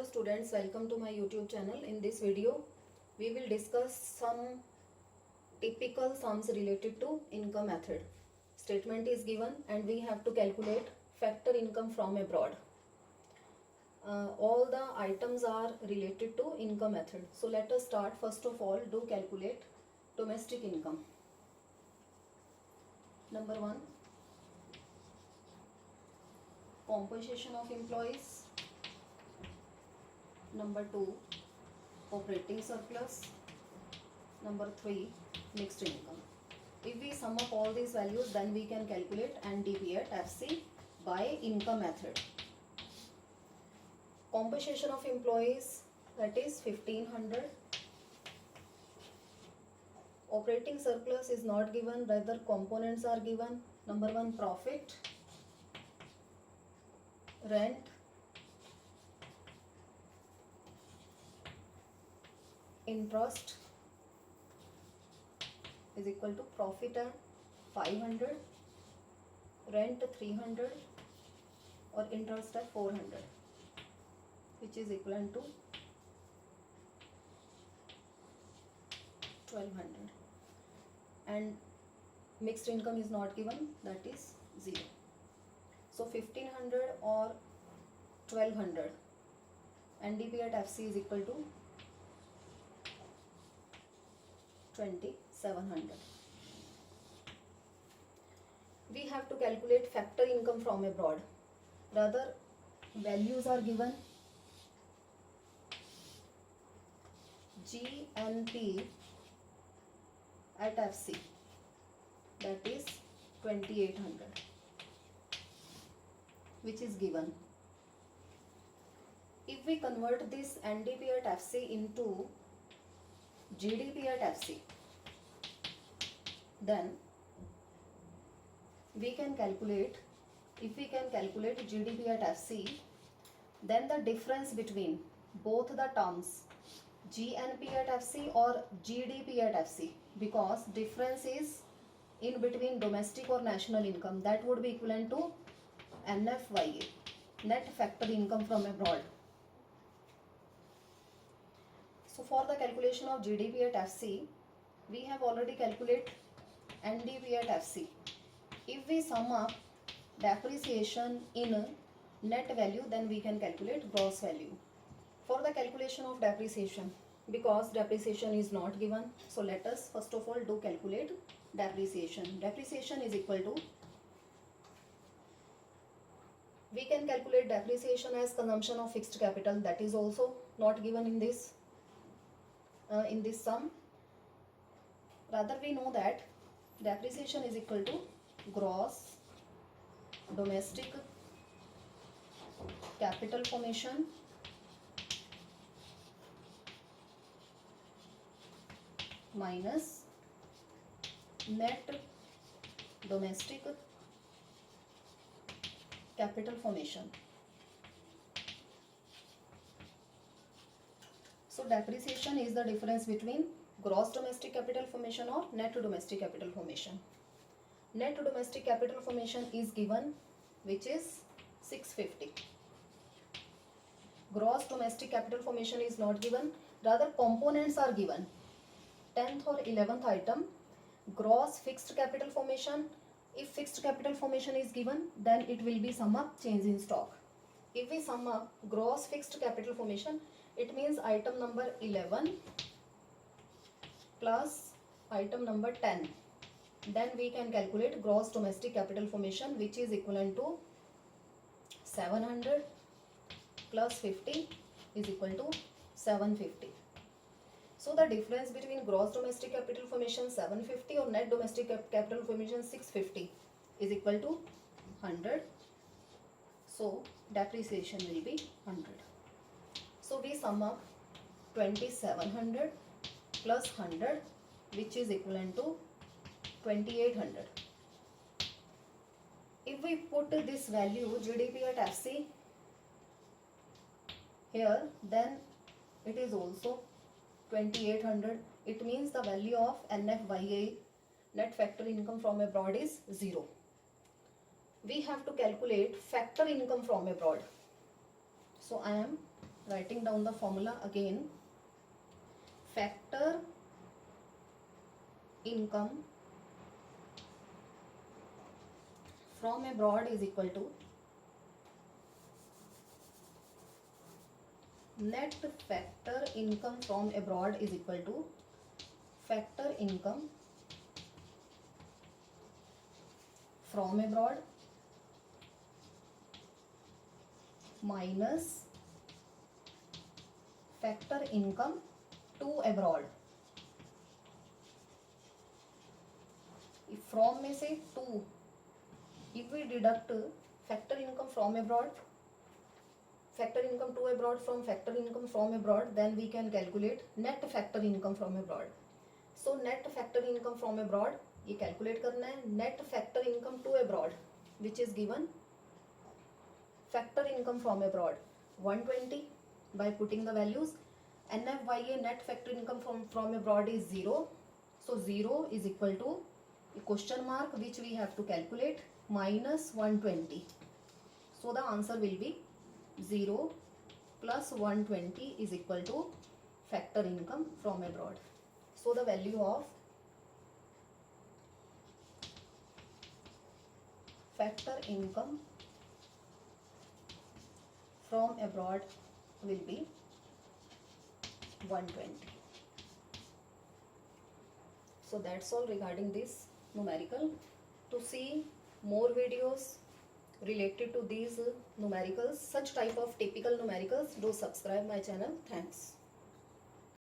Hello students, welcome to my YouTube channel. In this video, we will discuss some typical sums related to income method. Statement is given and we have to calculate factor income from abroad. All the items are related to income method. So let us start. First of all, do calculate domestic income. Number 1, compensation of employees. Number 2, operating surplus. Number 3, mixed income. If we sum up all these values, then we can calculate NDP at FC by income method. Compensation of employees, that is 1500. Operating surplus is not given, rather components are given. Number 1, profit, rent, interest is equal to profit at 500, rent 300 or interest at 400, which is equivalent to 1200, and mixed income is not given, that is 0. So 1500 or 1200, NDP at FC is equal to 2700. We have to calculate factor income from abroad. Rather, values are given. GNP at FC, that is 2800, which is given. If we convert this NDP at FC into GDP at FC, then we can calculate, if we can calculate GDP at FC, then the difference between both the terms GNP at FC or GDP at FC, because difference is in between domestic or national income, that would be equivalent to NFYA, net factor income from abroad. So for the calculation of GDP at FC, we have already calculated NDP at FC. If we sum up depreciation in net value, then we can calculate gross value. For the calculation of depreciation, because depreciation is not given, so let us first of all do calculate depreciation. Depreciation is equal to, we can calculate depreciation as consumption of fixed capital, that is also not given in this sum. Rather, we know that depreciation is equal to gross domestic capital formation minus net domestic capital formation. So depreciation is the difference between gross domestic capital formation or net domestic capital formation. Net domestic capital formation is given, which is 650. Gross domestic capital formation is not given, rather components are given. 10th or 11th item, gross fixed capital formation. If fixed capital formation is given, then it will be sum up change in stock. If we sum up gross fixed capital formation, it means item number 11 plus item number 10. Then we can calculate gross domestic capital formation, which is equivalent to 700 plus 50 is equal to 750. So the difference between gross domestic capital formation 750 or net domestic capital formation 650 is equal to 100. So depreciation will be 100. So we sum up 2700 plus 100, which is equivalent to 2800. If we put this value GDP at FC here, then it is also 2800. It means the value of NFYA, net factor income from abroad, is 0. We have to calculate factor income from abroad. So I am writing down the formula again. Factor income from abroad is equal to net factor income from abroad is equal to factor income from abroad minus factor income to abroad. if from में से to, if we deduct factor income from abroad, factor income to abroad from factor income from abroad, then we can calculate net factor income from abroad. So net factor income from abroad ये calculate करना है. Net factor income to abroad which is given factor income from abroad 120 by putting the values. NFYA net factor income from abroad is 0. So 0 is equal to a question mark which we have to calculate minus 120. So the answer will be 0 plus 120 is equal to factor income from abroad. So the value of factor income from abroad will be 120. So that's all regarding this numerical. To see more videos related to these numericals, such type of typical numericals, do subscribe my channel. Thanks.